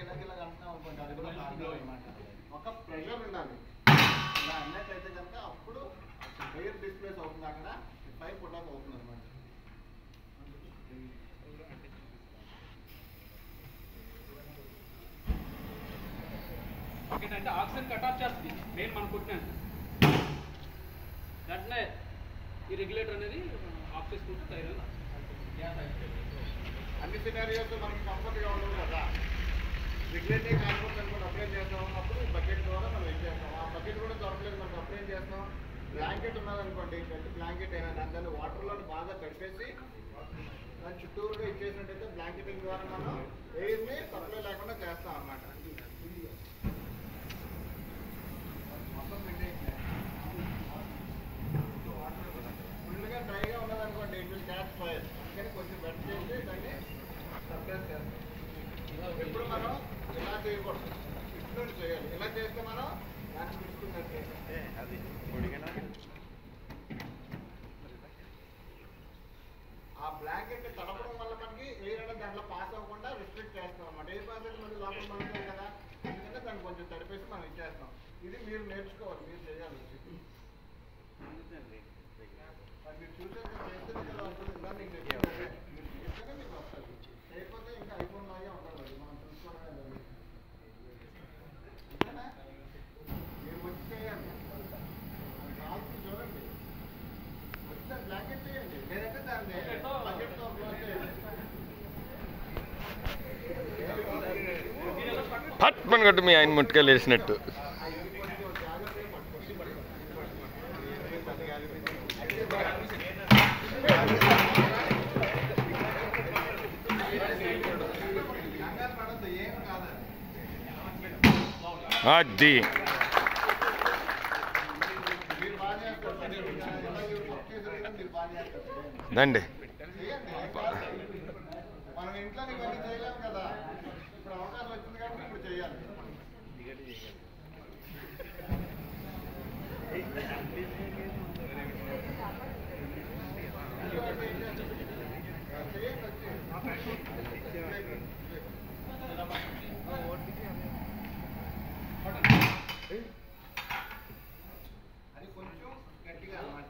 ఇలాగ అంటున్నాం అనుకోండి, అది కూడా అనమాట. ఒక ప్రెషర్ ఉండాలి. ఇలా అన్నట్టయితే కనుక అప్పుడు ఎయిర్ డిస్ప్లేస్ అవుతుంది, అక్కడ పైప్ పుట్టప్ అవుతుంది అనమాట. అంటే ఆక్సిజన్ కట్ ఆఫ్ చేస్తుంది మెయిన్ మనం కొట్టినాను వెంటనే ఈ రెగ్యులేటర్ అనేది ఆఫ్ చేసుకుంటే టైర్ గ్యాస్ అన్ని సినారియోస్ మనకి కంఫర్ట్గా ఉండవు కదా. రెగ్యులేటరీ కాకపోతే మనం అప్లై చేస్తాం అన్నప్పుడు బకెట్ ద్వారా మనం ఏం చేస్తాం. ఆ బకెట్ కూడా దొరకలేదు మనకు, అప్లై చేస్తాం. బ్లాంకెట్ ఉన్నదనుకోండి, పెద్ద బ్లాంకెట్ అయినా దాన్ని వాటర్లో బాగా తడిపేసి దాని చుట్టూరుగా ఇచ్చేసినట్టయితే బ్లాంకెటింగ్ ద్వారా మనం ఎయిర్ని సప్లై లేకుండా చేస్తాం అన్నమాట. ఫుల్గా డ్రైగా ఉన్నదనుకోండి, ఇట్ విల్ క్యాచ్ ఫైర్. అందుకని కొంచెం వెట్ చేసి దాన్ని సప్లై చేస్తాం. ఎప్పుడు మనం ఇలా చేయకూడదు, ఇట్లు చేయాలి. ఇలా చేస్తే మనం దాన్ని తీసుకున్నట్టే. ఆ బ్లాంకెట్ తడపడం వల్ల మనకి ఎయిర్ అనేది దాంట్లో పాస్ అవ్వకుండా రిస్ట్రిక్ట్ చేస్తాం అన్నమాట. ఎయిర్ పాస్ అయితే మనకి లోపల మనకి కదా, అందుకనే దాన్ని కొంచెం తడిపేసి మనం ఇచ్చేస్తాం. ఇది మీరు నేర్చుకోవాలి, మీరు చేయాలి. మీరు చూసేది చేస్తే కదా ఉంటుంది, ఇలా మీకు చెప్పాలి, మీరు చేస్తేనే మీకు వస్తుంది. లేకపోతే ఇంకా ఐఫోన్ లాగే ఉంటుంది, అది మనం చూసుకోవడమే లేదు. అంతేనా? మీరు వచ్చి చేయాలి, కాల్సి చూడండి, వచ్చి బ్లాంకెట్ చేయండి, లేదంటే దాన్ని బకెట్తో క్లోజ్ చేయండి. ఫట్ మనగట్టు మీ ఆయన ముట్టుకెళ్ళి వేసినట్టు. అది దండి మనం ఇంట్లో ఇవన్నీ చేయలేము కదా, ఇప్పుడు అవకాశం వచ్చింది కాబట్టి ఇప్పుడు చేయాలి. అది కొంచెం గట్టిగా అన్నమాట.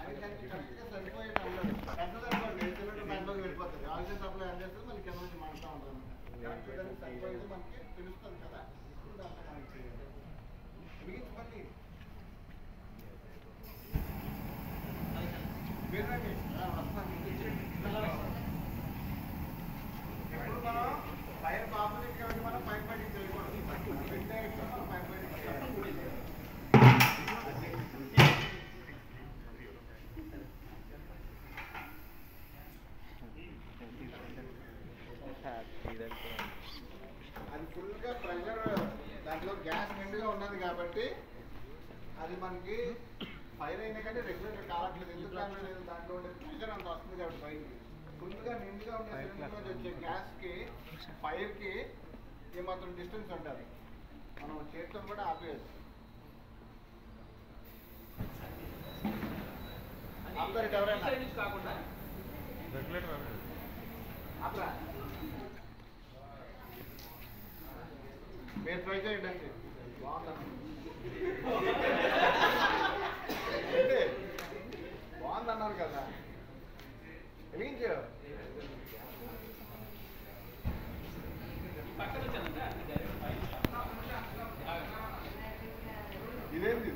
అది దానికి కరెక్ట్గా సరిపోయేట ఉండదు. పెద్దదనుకోండి సిలిండర్ దాంట్లోకి వెళ్ళిపోతుంది, ఆక్సిజన్ సప్లై అందేస్తుంది, మళ్ళీ కింద నుంచి మంటూ ఉంటుంది అనమాట. కరెక్ట్గా దానికి సరిపోయేది మనకి తెలుస్తుంది కదా, దాంట్లో మనకి చేయాలి. బిగించుకోండి, వినండి. ఎప్పుడు మనం ఫైర్ ఆపోజిట్ కాబట్టి మనం ఫైర్ ఫైటింగ్ చేయకూడదు. మనం ఫైర్ ఫైటింగ్ చేయాలి. అది ఫుల్గా ప్రెషర్, దాంట్లో గ్యాస్ నిండుగా ఉన్నది కాబట్టి అది మనకి ఫైర్ అయినా కానీ రెగ్యులేటర్ కావట్లేదు. ఎందుకు కావట్లేదు, దాంట్లో ఉండే ప్రెషర్ అంత వస్తుంది కాబట్టి పైకి. ఫుల్గా నిండుగా ఉండే సిలిండర్ వచ్చే గ్యాస్కి ఫైర్కి ఏమాత్రం డిస్టెన్స్ ఉంటుంది, మనం చేతితో కూడా ఆపేయచ్చు. కాకుండా మీరు ట్రై చేయండి అండి, బాగుంది బాగుందన్నారు కదా, వెలిగించు. ఇదేంది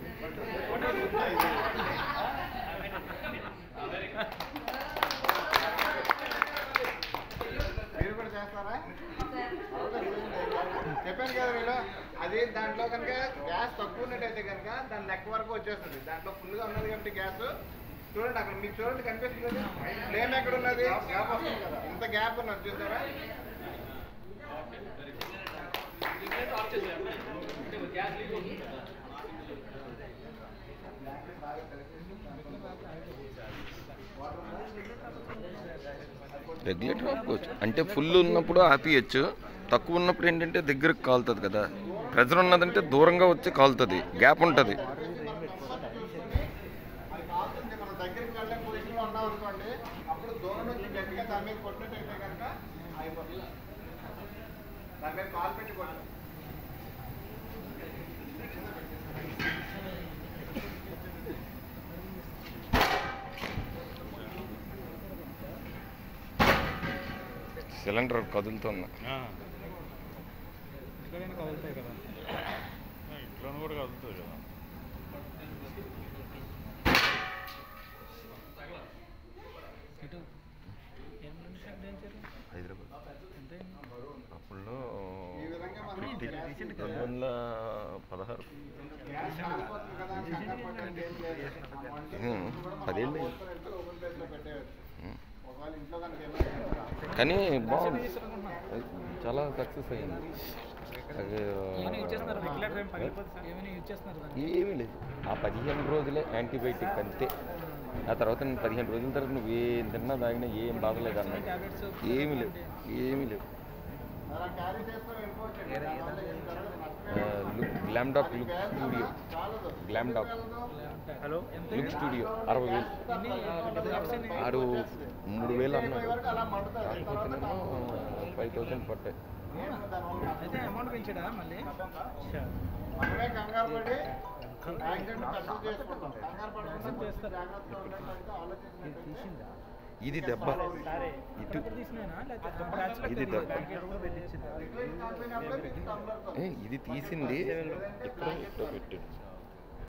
మీరు కూడా చేస్తారా? చెప్పాను కదా నేను, అది దాంట్లో కనుక గ్యాస్ తక్కువ ఉన్నట్టయితే కనుక దాని నెక్ వరకు వచ్చేస్తుంది. దాంట్లో ఫుల్గా ఉన్నది కాబట్టి గ్యాస్ చూడండి, అక్కడ మీకు చూడండి కనిపిస్తుంది, ఫ్లేమ్ ఎక్కడ ఉన్నది, గ్యాప్ వస్తుంది కదా, ఇంత గ్యాప్ ఉన్నది చూసారా? రెగ్యులేటర్ ఆపుకోవచ్చు, అంటే ఫుల్ ఉన్నప్పుడు ఆపియచ్చు, తక్కువ ఉన్నప్పుడు ఏంటంటే దగ్గరకు కాలుతుంది కదా. ప్రెజర్ ఉన్నదంటే దూరంగా వచ్చి కాలుతుంది, గ్యాప్ ఉంటుంది. అది కాల్తుంది, మనం దగ్గరికి వెళ్ళే పొజిషన్లో ఉన్నాం అనుకోండి, దాని మీద కాల్ పెట్టి కొట్టు. సిలిండర్ కదులుతున్నా ఇంట్లోనే కదులుతాయి కదా, ఇంట్లోనే కూడా కదులుతాయి కదా. హైదరాబాద్ అప్పుడు ఈ విధంగా మనం 2016 గ్యాస్ కాలిపోతుంది కదా అని కంగారు పడడానికి ఏం లేదు. కూడా మనం 10 ఏళ్ళు ఓపెన్ ప్లేస్లో పెట్టేయచ్చు. ఒకవేళ ఇంట్లో కనుక ఏమైనా కానీ బాగుంది, చాలా సక్సెస్ అయింది. అది ఏమీ లేదు, ఆ 15 రోజులే యాంటీబయాటిక్ అంతే. ఆ తర్వాత నేను 15 రోజుల తర్వాత నువ్వు ఏం తిన్నా తాగినా ఏం బాధలేదు అన్నాడు. ఏమీ లేవు, ఏమీ లేవు. అలా క్యారీ చేసుకొని వెళ్ళిపోవచ్చు. Glam doc look studio, glam doc hello look studio 60,000, 3,000 అన్నాడు. అలా మండుతుంది. కాకపోతేనేమో 5,000 పట్టాయి. అయితే అమౌంట్ పెంచాడా మళ్ళీ? మనమే కంగారు పడి యాక్సిడెంట్ పెద్దది చేసుకుంటాం. కంగారు పడకుండా జాగ్రత్తగా ఉండేటట్టు ఆలోచించినట్టు ఇది దెబ్బ, ఇటు ఇది దెబ్బ. ఇది తీసింది ఎక్కడో పెట్టాడు.